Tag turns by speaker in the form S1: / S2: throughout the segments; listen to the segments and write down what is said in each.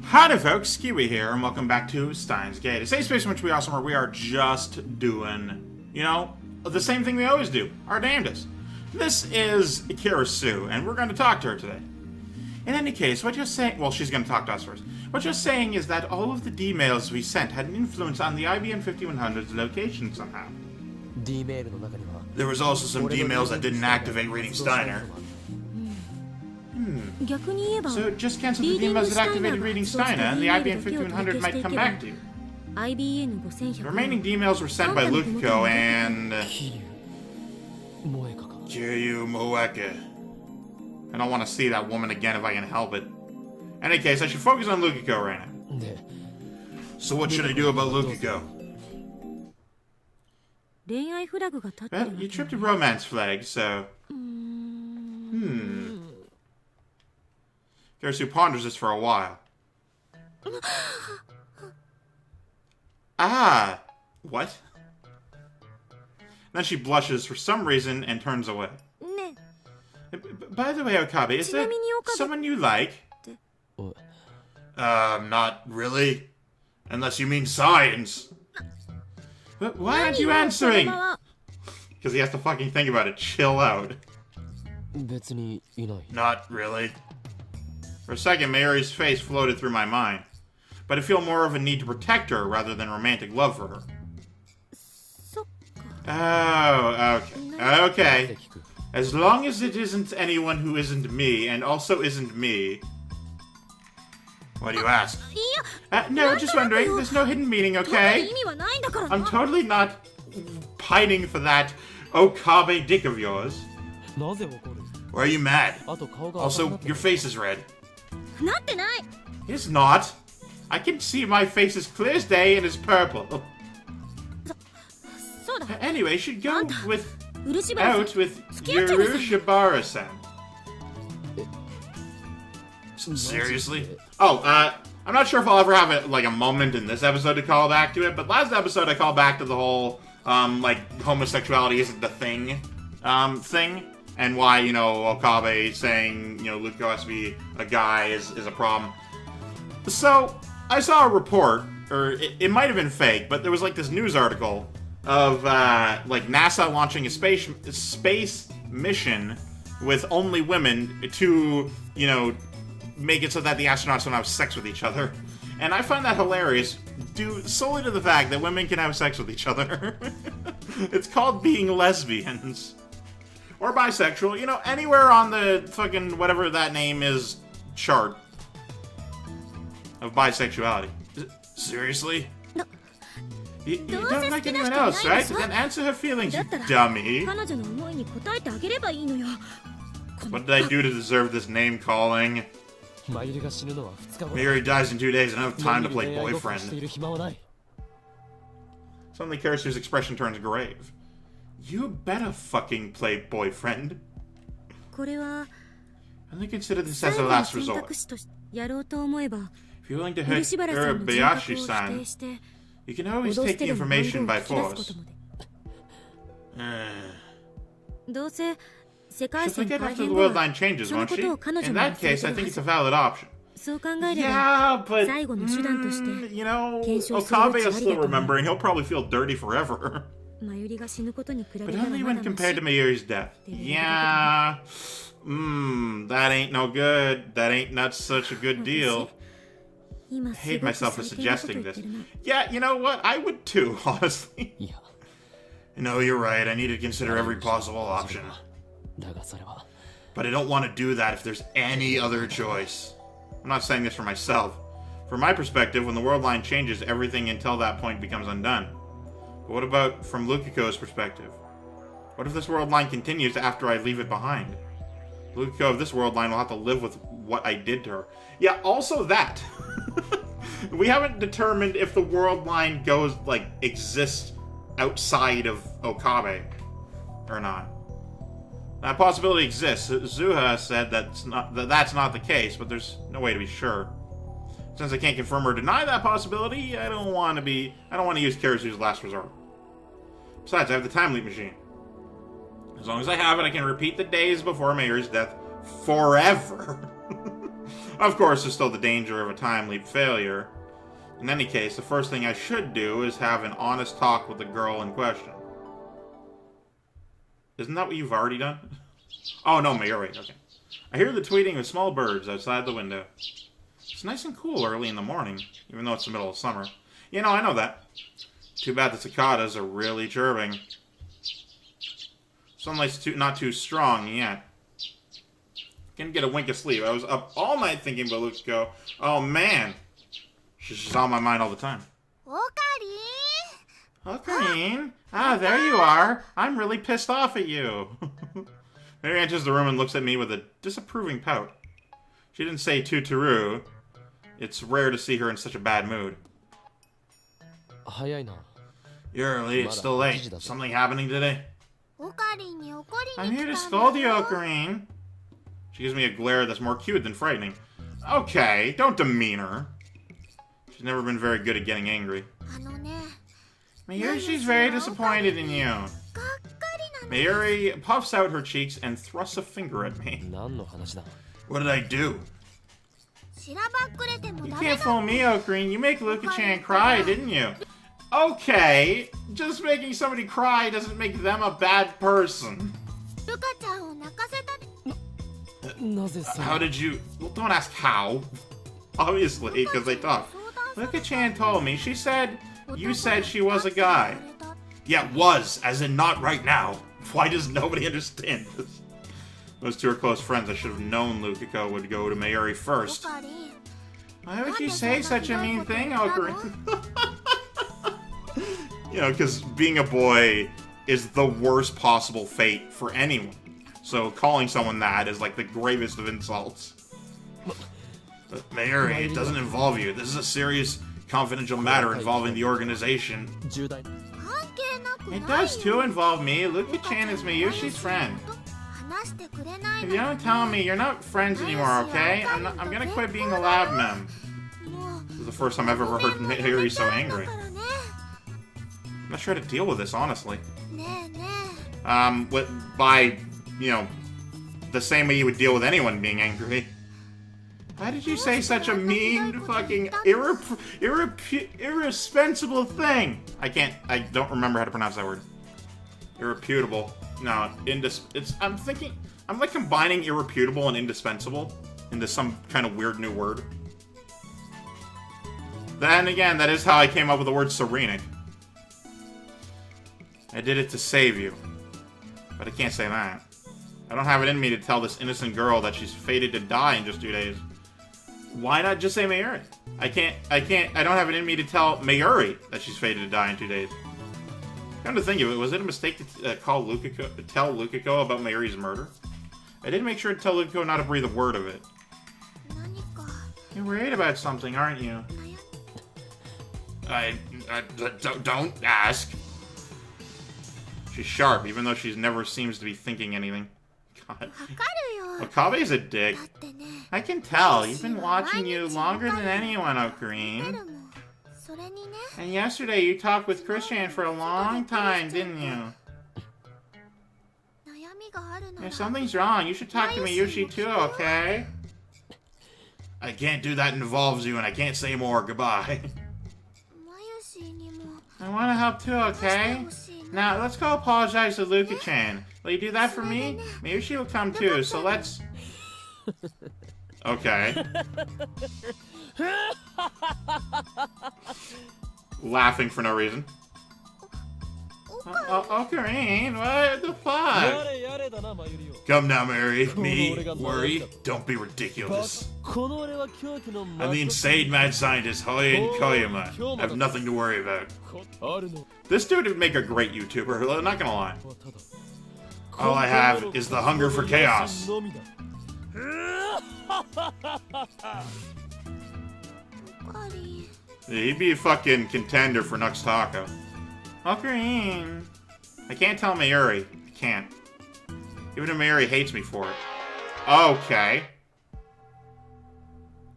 S1: Howdy folks, Keywii here, and welcome back to Steins Gate, a safe space in which we awesome where we are just doing, the same thing we always do, our damnedest. This is Kirisu, and we're going to talk to her today. In any case, what you're saying, well, she's going to talk to us first. What you're saying is that all of the D-mails we sent had an influence on the IBM 5100's location somehow. There was also some D-mails that didn't activate reading Steiner. So just cancel the D-mails that activated reading Steiner, and the IBM 5100 might come back to you. The remaining D-mails were sent by Lukiko and... Kiryu Moeke. I don't want to see that woman again if I can help it. In any case, I should focus on Lukiko right now. So what should I do about Lukiko? Well, you tripped a romance flag, so... Kirisu ponders this for a while. Ah! What? Then she blushes for some reason and turns away. By the way, Okabe, is there someone you like? Not really. Unless you mean science. But why aren't you answering? Because he has to fucking think about it. Chill out. Not really. For a second, Mayuri's face floated through my mind. But I feel more of a need to protect her rather than romantic love for her. Oh, okay. Okay. As long as it isn't anyone who isn't me, and also isn't me... Why do you ask? No, just wondering. There's no hidden meaning, okay? I'm totally not pining for that Okabe dick of yours. Why are you mad? Also, your face is red. It's not. I can see my face as clear as day and it's purple. Anyway, you should go out with Yurushibara-san. Seriously? Oh, I'm not sure if I'll ever have a moment in this episode to call back to it, but last episode I called back to the whole, homosexuality isn't the thing, and why, Okabe saying, Lukiko has to be a guy is a problem. So, I saw a report, or it might have been fake, but there was this news article of, NASA launching a space mission with only women to, make it so that the astronauts don't have sex with each other. And I find that hilarious, due solely to the fact that women can have sex with each other. It's called being lesbians. Or bisexual, anywhere on the fucking whatever that name is chart of bisexuality. Seriously? You don't like anyone else, right? Then answer her feelings, you dummy. What did I do to deserve this name calling? Mayuri dies in 2 days and I don't have time to play boyfriend. Suddenly Kirisu's expression turns grave. You better fucking play boyfriend. Only consider this as a last resort. If you're willing to hurt Bayashi-san, you can always take the information by force. She'll forget after the world line changes, won't she? In that case, I think it's a valid option. Yeah, but, Okabe will still remember and he'll probably feel dirty forever. But only when compared to Mayuri's death. Yeah. That ain't no good. That ain't not such a good deal. I hate myself for suggesting this. Yeah, you know what? I would too, honestly. No, you're right. I need to consider every possible option. But I don't want to do that if there's any other choice. I'm not saying this for myself. From my perspective, when the world line changes, everything until that point becomes undone. But what about from Lukiko's perspective? What if this world line continues after I leave it behind? Lukiko of this world line will have to live with what I did to her. Yeah, also that. We haven't determined if the world line exists outside of Okabe or not. That possibility exists. Zuha said that's not the case, but there's no way to be sure. Since I can't confirm or deny that possibility, I don't want to use Kirisu's last resort. Besides, I have the time leap machine. As long as I have it, I can repeat the days before Mayuri's death forever. Of course, there's still the danger of a time leap failure. In any case, the first thing I should do is have an honest talk with the girl in question. Isn't that what you've already done? Oh, no, Mayuri. Okay. I hear the tweeting of small birds outside the window. It's nice and cool early in the morning, even though it's the middle of summer. You know, I know that. Too bad the cicadas are really chirping. Sunlight's not too strong yet. Can't get a wink of sleep. I was up all night thinking about Lukiko. Oh, man. She's just on my mind all the time. Ocarine? Ah, there you are. I'm really pissed off at you. Mary enters the room and looks at me with a disapproving pout. She didn't say Tutoru. It's rare to see her in such a bad mood. You're early. It's still late. Something happening today? I'm here to scold you, Ocarine. She gives me a glare that's more cute than frightening. Okay, don't demean her. She's never been very good at getting angry. Mayuri, she's very disappointed in you. Mayuri puffs out her cheeks and thrusts a finger at me. What did I do? You can't fool me, Ocarine. You make Luka-chan cry, didn't you? Okay, just making somebody cry doesn't make them a bad person. How did you... Well, don't ask how. Obviously, because they talk. Luka-chan told me. She said... You said she was a guy. Yeah, was, as in not right now. Why does nobody understand this? Those two are close friends. I should have known Lukiko would go to Mayuri first. Why would you say such a mean thing, Ocarine? You know, because being a boy is the worst possible fate for anyone. So calling someone that is like the gravest of insults. But Mayuri, it doesn't involve you. This is a serious, confidential matter involving the organization. It does too involve me. Luka-chan is Miyushi's friend. If you don't tell me, you're not friends anymore, okay? I'm gonna quit being a lab mem. This is the first time I've ever heard Mayuri so angry. I'm not sure how to deal with this, honestly. By, you know, the same way you would deal with anyone being angry. Why did you say such a mean, fucking, irresponsible thing? I don't remember how to pronounce that word. Irreputable. No, I'm like combining irreputable and indispensable into some kind of weird new word. Then again, that is how I came up with the word serenic. I did it to save you. But I can't say that. I don't have it in me to tell this innocent girl that she's fated to die in just 2 days. Why not just say Mayuri? I don't have it in me to tell Mayuri that she's fated to die in 2 days. Come to think of it, was it a mistake to tell Lukiko about Mayuri's murder? I did make sure to tell Lukiko not to breathe a word of it. You're worried about something, aren't you? Don't ask. She's sharp, even though she never seems to be thinking anything. God. Okabe's a dick. I can tell. You've been watching you longer than anyone, Ocarine. And yesterday you talked with Christian for a long time, didn't you? If something's wrong, you should talk to Miyushi too, okay? I can't do that, it involves you, and I can't say more. Goodbye. I want to help too, okay? Now, let's go apologize to Luka-chan. Will you do that for me? Miyushi will come too, so let's... Okay. Laughing for no reason. Ocarine, what the fuck? Come now, Mary. Me? Worry? Don't be ridiculous. I'm the insane mad scientist, Hououin Kyouma. I have nothing to worry about. This dude would make a great YouTuber, not gonna lie. All I have is the hunger for chaos. He'd be a fucking contender for Nux Taco. Ocarine. I can't tell Mayuri. I can't. Even if Mayuri hates me for it. Okay.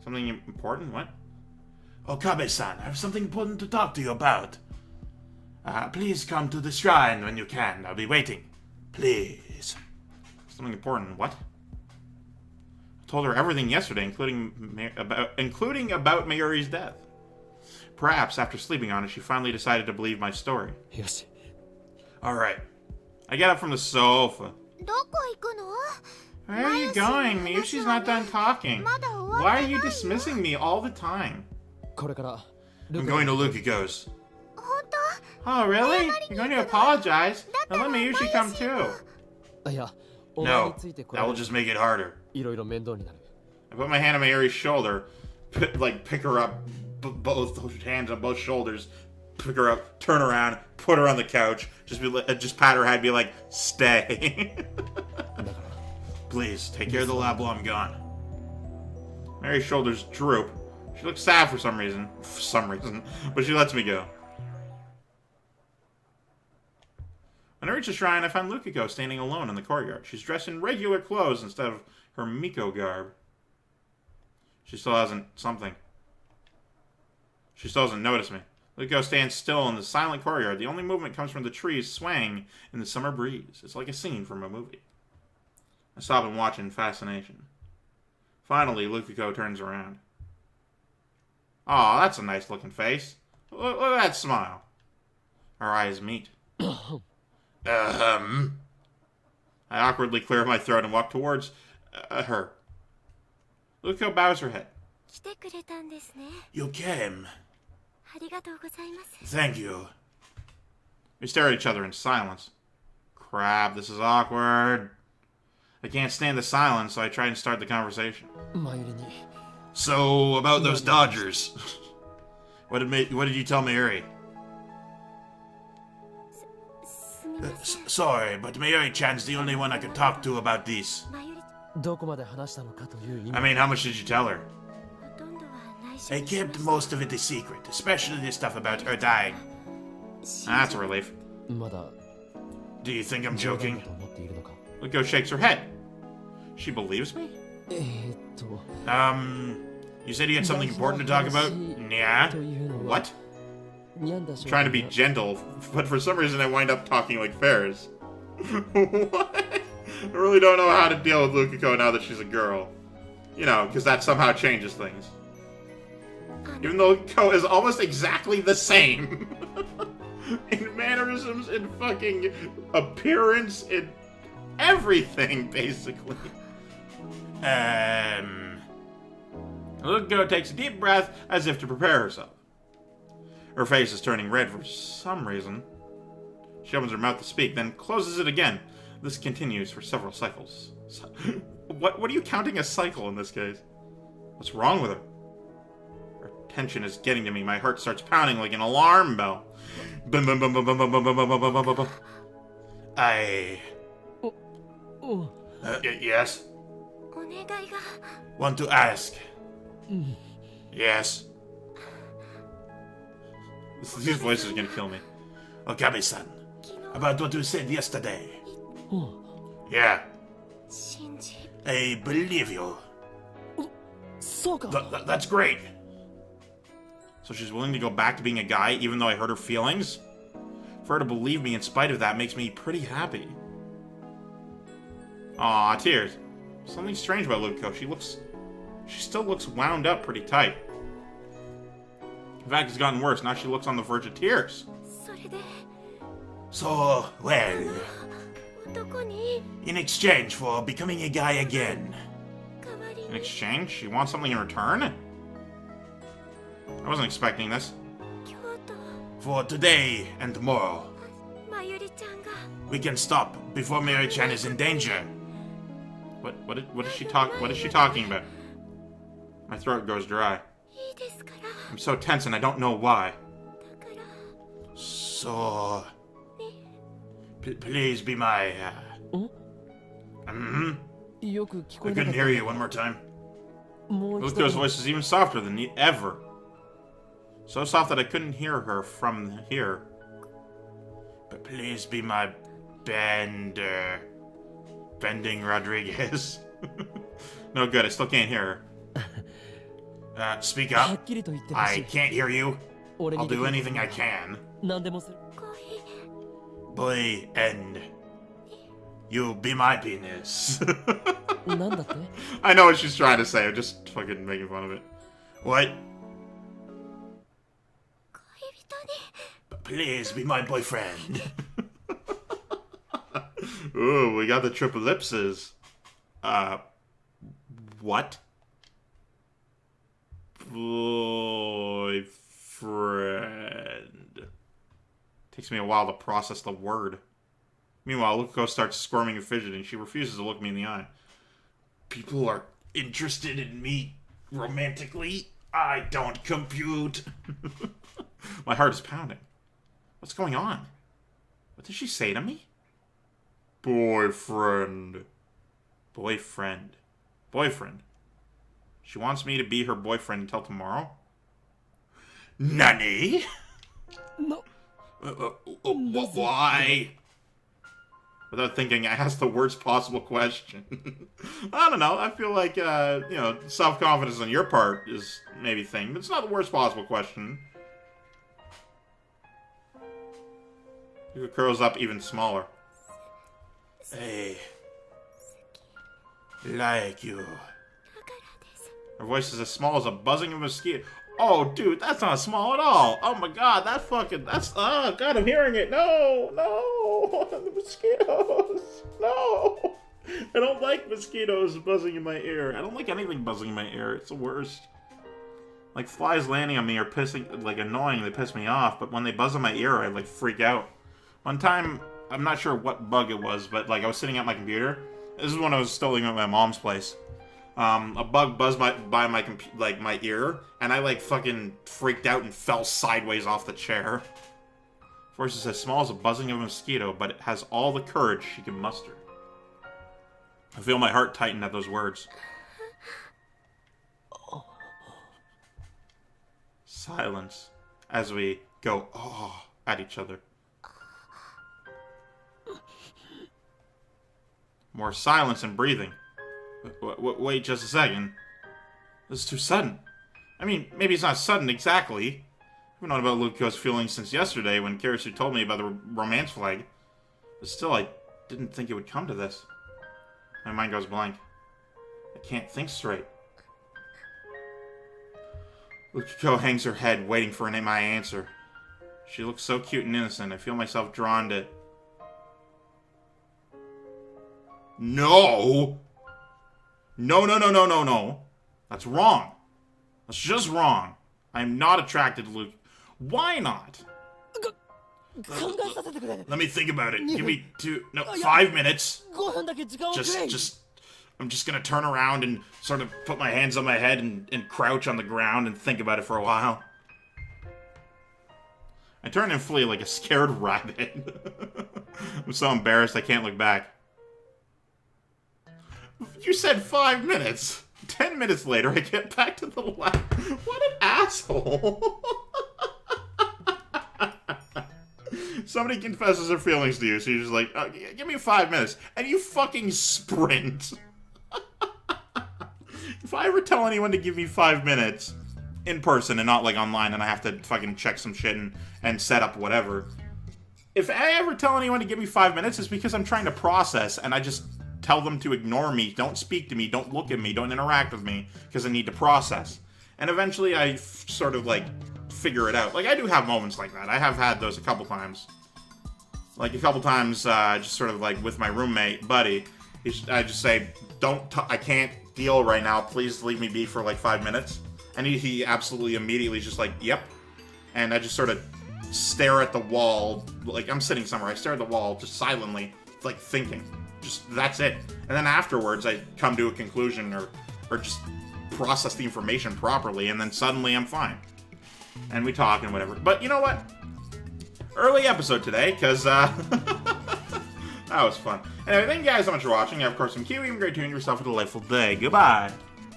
S1: Something important? What? Okabe-san, I have something important to talk to you about. Please come to the shrine when you can. I'll be waiting. Please. Something important. What? Told her everything yesterday, including about Mayuri's death. Perhaps, after sleeping on it, she finally decided to believe my story.
S2: Yes.
S1: Alright. I get up from the sofa. Where are you going? Miyushi's not done talking. Why are you dismissing me all the time? I'm going to Lukiko's. Oh, really? You're going to apologize? Then let Miyushi come too. No, that will just make it harder. I put my hand on Mayuri's shoulder, pick her up, both hands on both shoulders, pick her up, turn around, put her on the couch, just pat her head, be like, stay. Please, take care of the lab while I'm gone. Mary's shoulders droop. She looks sad for some reason, but she lets me go. When I reach the shrine, I find Lukiko standing alone in the courtyard. She's dressed in regular clothes instead of her Miko garb. She still hasn't noticed me. Lukiko stands still in the silent courtyard. The only movement comes from the trees swaying in the summer breeze. It's like a scene from a movie. I stop and watch in fascination. Finally, Lukiko turns around. Aw, that's a nice looking face. Look at that smile. Our eyes meet. I awkwardly clear my throat and walk towards her. Lukiko bows her head. You came. Thank you. We stare at each other in silence. Crap, this is awkward. I can't stand the silence, so I try and start the conversation. So, about those Dodgers. What did you tell Mayuri? Sorry, but Mayuri-chan's the only one I can talk to about this. I mean, how much did you tell her? I kept most of it a secret, especially the stuff about her dying. That's a relief. Do you think I'm joking? Lukiko shakes her head. She believes me? You said you had something important to talk about? Yeah? What? I'm trying to be gentle, but for some reason I wind up talking like Ferris. What? I really don't know how to deal with Lukiko now that she's a girl. You know, because that somehow changes things. Even though Lukiko is almost exactly the same. In mannerisms, in fucking appearance, in everything, basically. Lukiko takes a deep breath as if to prepare herself. Her face is turning red for some reason. She opens her mouth to speak, then closes it again. This continues for several cycles. What are you counting as cycle in this case? What's wrong with her? Her tension is getting to me. My heart starts pounding like an alarm bell. Bum, bum, bum, bum, bum, bum, bum, bum, bum, bum, bum, bum. Yes? Want to ask? Yes? These voices are gonna kill me. Okabe-san, about what you said yesterday. Yeah. I believe you. That's great. So she's willing to go back to being a guy even though I hurt her feelings? For her to believe me in spite of that makes me pretty happy. Aw, tears. Something strange about Lukiko. She still looks wound up pretty tight. In fact, it's gotten worse. Now she looks on the verge of tears. So, well, in exchange for becoming a guy again. In exchange? She wants something in return? I wasn't expecting this. For today and tomorrow, we can stop before Mayuri-chan is in danger. What is she talking about? My throat goes dry. I'm so tense and I don't know why. So, please be my. I couldn't hear you one more time. Lukiko's voice is even softer than ever. So soft that I couldn't hear her from here. But please be my bender. Bending Rodriguez. No good, I still can't hear her. Speak up. I can't hear you. I'll do anything I can. Boy, and you be my penis. I know what she's trying to say. I'm just fucking making fun of it. What? Please be my boyfriend. Ooh, we got the triple ellipses. What? Boyfriend. Takes me a while to process the word. Meanwhile, Luko starts squirming and fidgeting. She refuses to look me in the eye. People are interested in me romantically? I don't compute. My heart is pounding. What's going on? What did she say to me? Boyfriend. Boyfriend. Boyfriend. She wants me to be her boyfriend until tomorrow? Nani?
S2: No.
S1: Why? Without thinking, I asked the worst possible question. I don't know. I feel like, self-confidence on your part is maybe a thing, but it's not the worst possible question. It curls up even smaller. Hey. Like you. Her voice is as small as a buzzing of a mosquito. Oh, dude, that's not small at all. Oh my god, oh god, I'm hearing it. No, the mosquitoes. No. I don't like mosquitoes buzzing in my ear. I don't like anything buzzing in my ear. It's the worst. Like, flies landing on me are annoying. They piss me off, but when they buzz in my ear, I, freak out. One time, I'm not sure what bug it was, but, I was sitting at my computer. This is when I was still living at my mom's place. A bug buzzed by my ear, and I, fucking freaked out and fell sideways off the chair. Voice is as small as a buzzing of a mosquito, but it has all the courage she can muster. I feel my heart tighten at those words. Silence as we go, at each other. More silence and breathing. Wait just a second. This is too sudden. I mean, maybe it's not sudden exactly. I've known about Luko's feelings since yesterday when Kirisu told me about the romance flag. But still, I didn't think it would come to this. My mind goes blank. I can't think straight. Luko hangs her head, waiting for my answer. She looks so cute and innocent, I feel myself drawn to... No! No. That's wrong. That's just wrong. I'm not attracted to Luke. Why not? Let me think about it. Give me 5 minutes. I'm just gonna turn around and sort of put my hands on my head and crouch on the ground and think about it for a while. I turn and flee like a scared rabbit. I'm so embarrassed I can't look back. You said 5 minutes. 10 minutes later, I get back to the lab. What an asshole. Somebody confesses their feelings to you, so you're just like, give me 5 minutes. And you fucking sprint. If I ever tell anyone to give me 5 minutes in person and not online and I have to fucking check some shit and set up whatever. If I ever tell anyone to give me 5 minutes, it's because I'm trying to process and I just tell them to ignore me, don't speak to me, don't look at me, don't interact with me, because I need to process. And eventually I sort of, figure it out. I do have moments like that. I have had those a couple times. A couple times, just sort of, with my roommate, Buddy, I just say, I can't deal right now, please leave me be for, 5 minutes. And he absolutely immediately is just yep. And I just sort of stare at the wall, I'm sitting somewhere, I stare at the wall, just silently, thinking. Just, that's it. And then afterwards, I come to a conclusion or just process the information properly, and then suddenly I'm fine. And we talk and whatever. But you know what? Early episode today, because, that was fun. Anyway, thank you guys so much for watching. Of course, I'm Keywii. I'm great to yourself a delightful day. Goodbye.